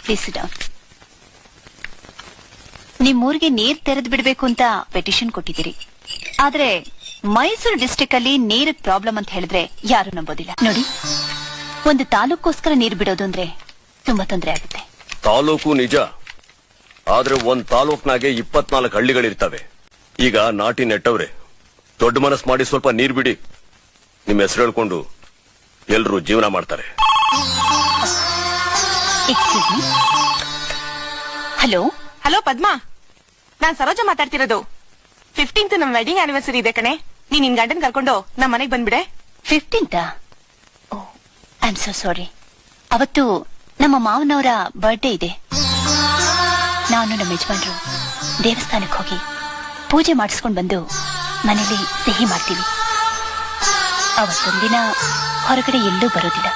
Please down. ನಿಮ್ಮೂರಿಗೆ ನೀರ್ ತೆರೆದು ಬಿಡ್ಬೇಕು ಅಂತ ಪೆಟಿಷನ್ ಕೊಟ್ಟಿದ್ದೀರಿ. ಆದ್ರೆ ಮೈಸೂರು ಡಿಸ್ಟ್ರಿಕ್ಟ್ ಅಲ್ಲಿ ನೀರ್ ಪ್ರಾಬ್ಲಮ್ ಅಂತ ಹೇಳಿದ್ರೆ ಯಾರು ನಂಬೋದಿಲ್ಲ. ನೋಡಿ, ಒಂದು ತಾಲೂಕೋಸ್ಕರ ನೀರ್ ಬಿಡೋದು ಅಂದ್ರೆ ತುಂಬಾ ತೊಂದರೆ ಆಗುತ್ತೆ. ತಾಲೂಕು ನಿಜ, ಆದ್ರೆ ಒಂದ್ ತಾಲೂಕ್ನಾಗೆ 24 ಹಳ್ಳಿಗಳಿರ್ತವೆ. ಈಗ ನಾಟಿ ನೆಟ್ಟವ್ರೆ, ದೊಡ್ಡ ಮನಸ್ ಮಾಡಿ ಸ್ವಲ್ಪ ನೀರ್ ಬಿಡಿ. ನಿಮ್ ಹೆಸರು ಹೇಳ್ಕೊಂಡು ಎಲ್ರು ಜೀವನ ಮಾಡ್ತಾರೆ. ಹಲೋ ಹಲೋ ಪದ್ಮಾ, ನಾನ್ ಸರೋಜ ಮಾತಾಡ್ತಿರೋದು. 15th ನಮ್ ವೆಡ್ಡಿಂಗ್ ಆನಿವರ್ಸರಿ ಇದೆ ಕಣೆ. ನೀನ್ ನಿನ್ ಗಂಡನ್ ಕರ್ಕೊಂಡು ನಮ್ ಮನೆಗ್ ಬಂದ್ಬಿಡೆ. 15th? I am so sorry. ಅವತ್ತು ನಮ್ಮ ಮಾವನವರ ಬರ್ಡೇ ಇದೆ. ನಾನು ನಮ್ಮ ಯಜಮಾನ್ರು ದೇವಸ್ಥಾನಕ್ಕೆ ಹೋಗಿ ಪೂಜೆ ಮಾಡಿಸ್ಕೊಂಡ್ ಬಂದು ಮನೇಲಿ ಸಿಹಿ ಮಾಡ್ತೀವಿ. ಅವತ್ತೊಂದಿನ ಹೊರಗಡೆ ಎಲ್ಲೂ ಬರೋದಿಲ್ಲ.